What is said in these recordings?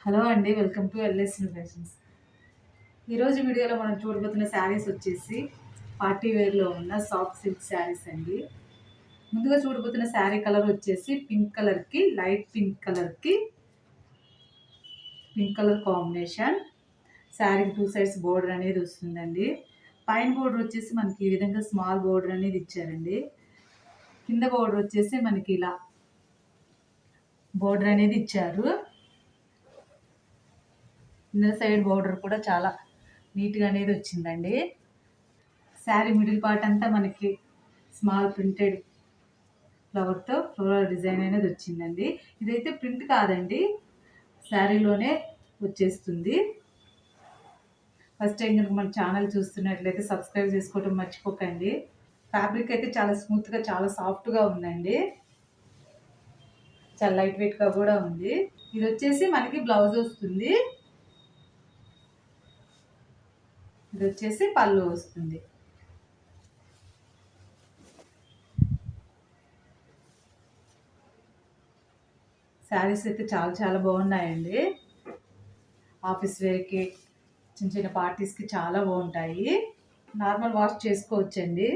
Hello అండి, welcome to LS fashions. ఈరోజు వీడియోలో మనం చూడబోతున్న శారీస్ వచ్చేసి పార్టీ వేర్లో ఉన్న సాఫ్ట్ సిల్క్ శారీస్ అండి. ముందుగా చూడబోతున్న శారీ కలర్ వచ్చేసి పింక్ కలర్కి లైట్ పింక్ కలర్ కాంబినేషన్. శారీకి 2 సైడ్స్ బోర్డర్ అనేది వస్తుందండి. పైన బోర్డర్ వచ్చేసి మనకి ఈ విధంగా స్మాల్ బోర్డర్ అనేది ఇచ్చారండి. కింద బోర్డర్ వచ్చేసి మనకి ఇలా బోర్డర్ అనేది ఇచ్చారు. కింద సైడ్ బోర్డర్ కూడా చాలా నీట్గా అనేది వచ్చిందండి. శారీ మిడిల్ పార్ట్ అంతా మనకి స్మాల్ ప్రింటెడ్ ఫ్లవర్తో ఫ్లోరల్ డిజైన్ అనేది వచ్చిందండి. ఇదైతే ప్రింట్ కాదండి, శారీలోనే వచ్చేస్తుంది. ఫస్ట్ టైం కనుక మన ఛానల్ చూస్తున్నట్లయితే సబ్స్క్రైబ్ చేసుకోవడం మర్చిపోకండి. ఫ్యాబ్రిక్ అయితే చాలా స్మూత్గా చాలా సాఫ్ట్గా ఉందండి. చాలా లైట్ వెయిట్గా కూడా ఉంది. ఇది వచ్చేసి మనకి బ్లౌజ్ వస్తుంది. ఇది వచ్చేసి పళ్ళు వస్తుంది. శారీస్ అయితే చాలా చాలా బాగున్నాయండి. ఆఫీస్ వేర్కి, చిన్న చిన్న పార్టీస్కి చాలా బాగుంటాయి. నార్మల్ వాష్ చేసుకోవచ్చండి,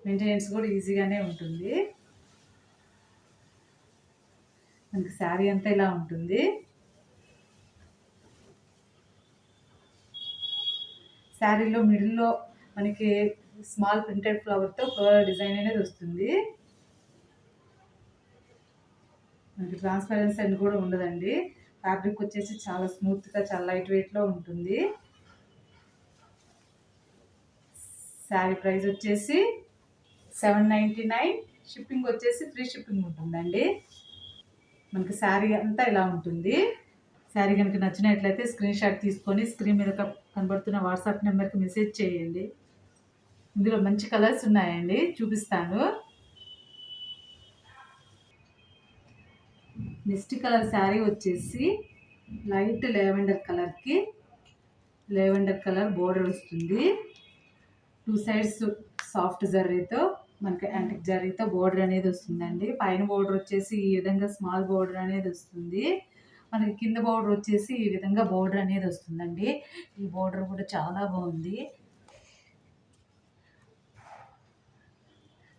మెయింటెనెన్స్ కూడా ఈజీగానే ఉంటుంది. మనకి శారీ అంతా ఇలా ఉంటుంది. శారీలో మిడిల్లో మనకి స్మాల్ ప్రింటెడ్ ఫ్లవర్తో ఫ్లోరల్ డిజైన్ అనేది వస్తుంది. మనకి ట్రాన్స్పరెన్సీ అని కూడా ఉండదండి. ఫ్యాబ్రిక్ వచ్చేసి చాలా స్మూత్గా చాలా లైట్ వెయిట్లో ఉంటుంది. శారీ ప్రైస్ వచ్చేసి 799. షిప్పింగ్ వచ్చేసి ఫ్రీ షిప్పింగ్ ఉంటుందండి. మనకి శారీ అంతా ఇలా ఉంటుంది. శారీ కనుక నచ్చినట్లయితే స్క్రీన్ షాట్ తీసుకొని స్క్రీన్ మీద కనబడుతున్న వాట్సాప్ నెంబర్కి మెసేజ్ చేయండి. ఇందులో మంచి కలర్స్ ఉన్నాయండి, చూపిస్తాను. నెక్స్ట్ కలర్ శారీ వచ్చేసి లైట్ లెవెండర్ కలర్ బోర్డర్ వస్తుంది. 2 సైడ్స్ సాఫ్ట్ జర్రీతో మనకి యాంటిక్ జర్రీతో బోర్డర్ అనేది వస్తుందండి. పైన బోర్డర్ వచ్చేసి ఈ విధంగా స్మాల్ బోర్డర్ అనేది వస్తుంది. మనకి కింద బోర్డర్ వచ్చేసి ఈ విధంగా బోర్డర్ అనేది వస్తుందండి. ఈ బోర్డర్ కూడా చాలా బాగుంది.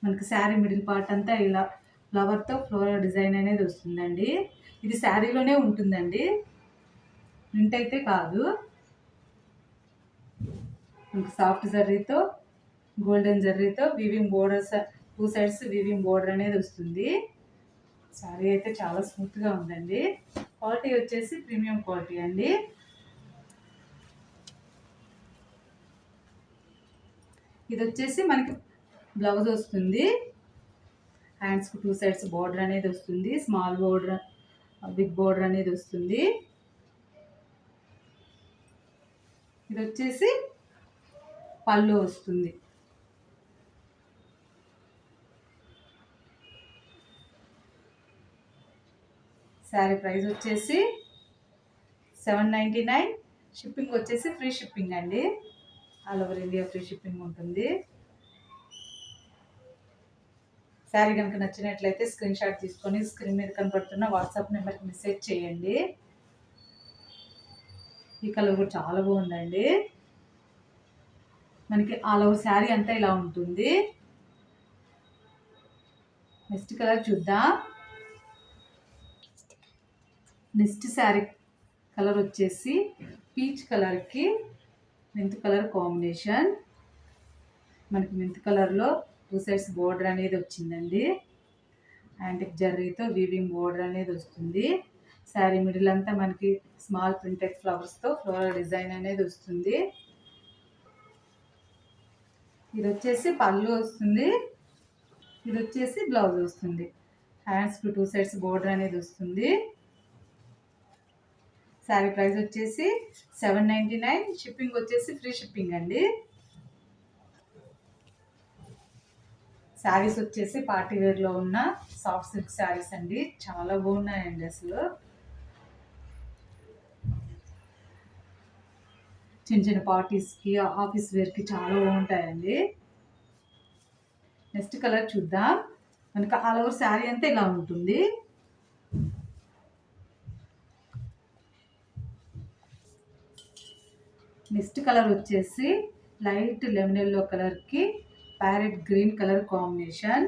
మనకి శారీ మిడిల్ పార్ట్ అంతా ఇలా ఫ్లవర్తో ఫ్లోరల్ డిజైన్ అనేది వస్తుందండి. ఇది శారీలోనే ఉంటుందండి, ప్రింట్ అయితే కాదు. మనకి సాఫ్ట్ జర్రీతో గోల్డెన్ జర్రీతో weaving borders, 2 sides weaving border అనేది వస్తుంది. శారీ అయితే చాలా స్మూత్గా ఉందండి. క్వాలిటీ వచ్చేసి ప్రీమియం క్వాలిటీ అండి. ఇది వచ్చేసి మనకి బ్లౌజ్ వస్తుంది. హ్యాండ్స్కి 2 సైడ్స్ బోర్డర్ అనేది వస్తుంది. స్మాల్ బోర్డర్, బిగ్ బోర్డర్ అనేది వస్తుంది. ఇది వచ్చేసి పళ్ళు వస్తుంది. శారీ ప్రైస్ వచ్చేసి 799. షిప్పింగ్ వచ్చేసి ఫ్రీ షిప్పింగ్ అండి. All over India free shipping ఉంటుంది. శారీ కనుక నచ్చినట్లయితే స్క్రీన్ షాట్ తీసుకొని స్క్రీన్ మీద కనపడుతున్న వాట్సాప్ నెంబర్కి మెసేజ్ చేయండి. ఈ కలర్ కూడా చాలా బాగుందండి. మనకి ఆల్ ఓవర్ శారీ అంతా ఇలా ఉంటుంది. నెక్స్ట్ కలర్ చూద్దాం. నెక్స్ట్ శారీ కలర్ వచ్చేసి పీచ్ కలర్కి మెంత్ కలర్ కాంబినేషన్. మనకి మెంత్ కలర్లో 2 సైడ్స్ బోర్డర్ అనేది వచ్చిందండి. యాంటిక్ జర్రీతో వీవింగ్ బోర్డర్ అనేది వస్తుంది. శారీ మిడిల్ అంతా మనకి స్మాల్ ప్రింటెడ్ ఫ్లవర్స్తో ఫ్లోరల్ డిజైన్ అనేది వస్తుంది. ఇది వచ్చేసి పళ్ళు వస్తుంది. ఇది వచ్చేసి బ్లౌజ్ వస్తుంది. హ్యాండ్స్కి 2 సైడ్స్ బోర్డర్ అనేది వస్తుంది. శారీ ప్రైస్ వచ్చేసి 799. షిప్పింగ్ వచ్చేసి ఫ్రీ షిప్పింగ్ అండి. శారీస్ వచ్చేసి పార్టీ వేర్లో ఉన్న సాఫ్ట్ సిల్క్ శారీస్ అండి, చాలా బాగున్నాయండి. అసలు చిన్న చిన్న పార్టీస్కి, ఆఫీస్ వేర్కి చాలా బాగుంటాయండి. నెక్స్ట్ కలర్ చూద్దాం. మనకి ఆల్ ఓవర్ శారీ అంతా ఇలా ఉంటుంది. నెక్స్ట్ కలర్ వచ్చేసి లైట్ లెమన్ ఎల్లో కలర్కి ప్యారెట్ గ్రీన్ కలర్ కాంబినేషన్.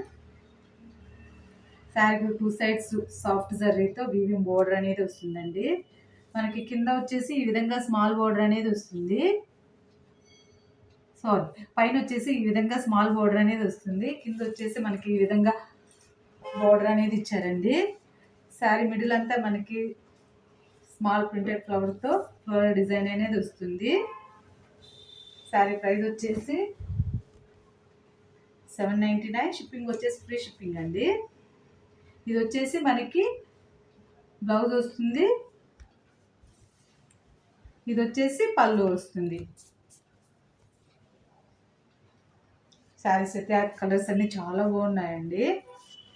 శారీకి 2 సైడ్స్ సాఫ్ట్ జరీతో వీవింగ్ బోర్డర్ అనేది వస్తుందండి. మనకి కింద వచ్చేసి ఈ విధంగా స్మాల్ బోర్డర్ అనేది వస్తుంది. పైన వచ్చేసి ఈ విధంగా స్మాల్ బోర్డర్ అనేది వస్తుంది. కింద వచ్చేసి మనకి ఈ విధంగా బోర్డర్ అనేది ఇచ్చారండి. శారీ మిడిల్ అంతా మనకి స్మాల్ ప్రింటెడ్ ఫ్లవర్తో ఫ్లోరల్ డిజైన్ అనేది వస్తుంది. శారీ ప్రైస్ వచ్చేసి 799. షిప్పింగ్ వచ్చేసి ఫ్రీ షిప్పింగ్ అండి. ఇది వచ్చేసి మనకి బ్లౌజ్ వస్తుంది. ఇది వచ్చేసి పళ్ళు వస్తుంది. శారీస్ అయితే ఆ కలర్స్ అన్నీ చాలా బాగున్నాయండి.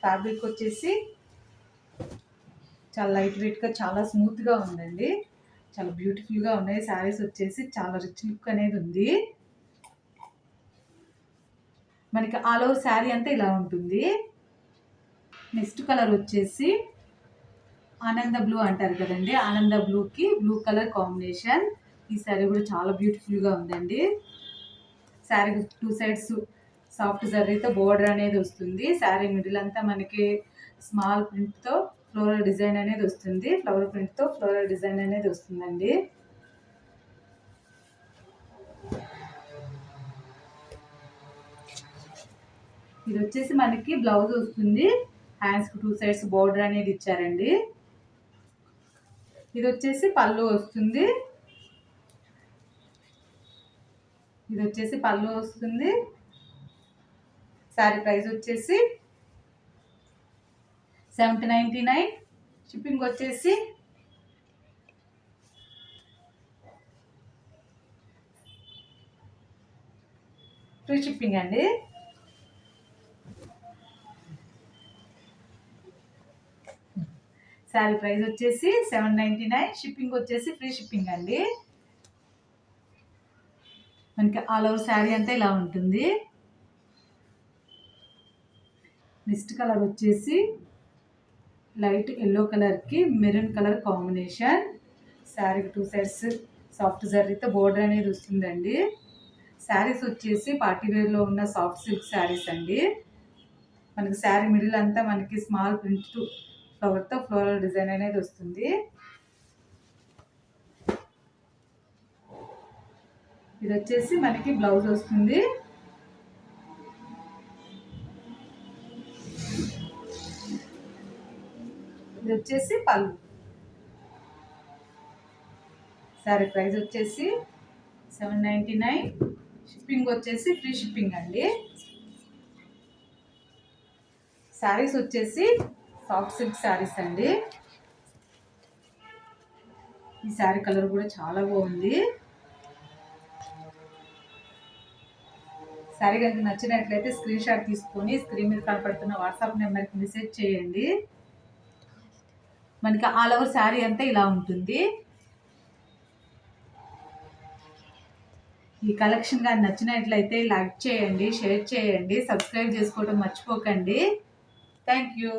ఫ్యాబ్రిక్ వచ్చేసి చాలా లైట్ వెయిట్గా చాలా స్మూత్గా ఉందండి. చాలా బ్యూటిఫుల్గా ఉన్నాయి. శారీస్ వచ్చేసి చాలా రిచ్ లుక్ అనేది ఉంది. మనకి ఆల్ ఓవర్ శారీ అంతా ఇలా ఉంటుంది. నెక్స్ట్ కలర్ వచ్చేసి ఆనంద బ్లూ అంటారు కదండి. ఆనంద బ్లూకి బ్లూ కలర్ కాంబినేషన్. ఈ శారీ కూడా చాలా బ్యూటిఫుల్గా ఉందండి. శారీకి 2 సైడ్స్ సాఫ్ట్ జరీతో బోర్డర్ అనేది వస్తుంది. శారీ మిడిల్ అంతా మనకి స్మాల్ ప్రింట్తో ఫ్లోరల్ డిజైన్ అనేది వస్తుంది. ఫ్లవర్ ప్రింట్తో ఫ్లోరల్ డిజైన్ అనేది వస్తుందండి. ఇది వచ్చేసి మనకి బ్లౌజ్ వస్తుంది. హ్యాండ్స్కి 2 సైడ్స్ బోర్డర్ అనేది ఇచ్చారండి. ఇది వచ్చేసి పళ్ళు వస్తుంది. ఇది వచ్చేసి పళ్ళు వస్తుంది. శారీ ప్రైస్ వచ్చేసి 799. షిప్పింగ్ వచ్చేసి ఫ్రీ షిప్పింగ్ అండి. శారీ ప్రైస్ వచ్చేసి 799. షిప్పింగ్ వచ్చేసి ఫ్రీ షిప్పింగ్ అండి. మనకి ఆల్ ఓవర్ శారీ అంతా ఇలా ఉంటుంది. నెక్స్ట్ కలర్ వచ్చేసి లైట్ ఎల్లో కలర్కి మెరూన్ కలర్ కాంబినేషన్. శారీకి 2 సైడ్స్ సాఫ్ట్ జరీతో బోర్డర్ అనేది వస్తుందండి. శారీస్ వచ్చేసి పార్టీవేర్లో ఉన్న సాఫ్ట్ సిల్క్ శారీస్ అండి. మనకి శారీ మిడిల్ అంతా మనకి స్మాల్ ప్రింట్ ఫ్లవర్తో ఫ్లోరల్ డిజైన్ అనేది వస్తుంది. ఇది వచ్చేసి మనకి బ్లౌజ్ వస్తుంది. ఇది వచ్చేసి పళ్ళు. శారీ ప్రైస్ వచ్చేసి 799. షిప్పింగ్ వచ్చేసి ఫ్రీ షిప్పింగ్ అండి. శారీస్ వచ్చేసి సాఫ్ట్ సిల్క్ శారీస్ అండి. ఈ శారీ కలర్ కూడా చాలా బాగుంది. శారీ కనుక నచ్చినట్లయితే స్క్రీన్ షాట్ తీసుకొని స్క్రీన్ మీద కనపడుతున్న వాట్సాప్ నెంబర్కి మెసేజ్ చేయండి. మనకి ఆల్ ఓవర్ శారీ అంతా ఇలా ఉంటుంది. ఈ కలెక్షన్ కానీ నచ్చినట్లయితే లైక్ చేయండి, షేర్ చేయండి, సబ్స్క్రైబ్ చేసుకోవడం మర్చిపోకండి. Thank you.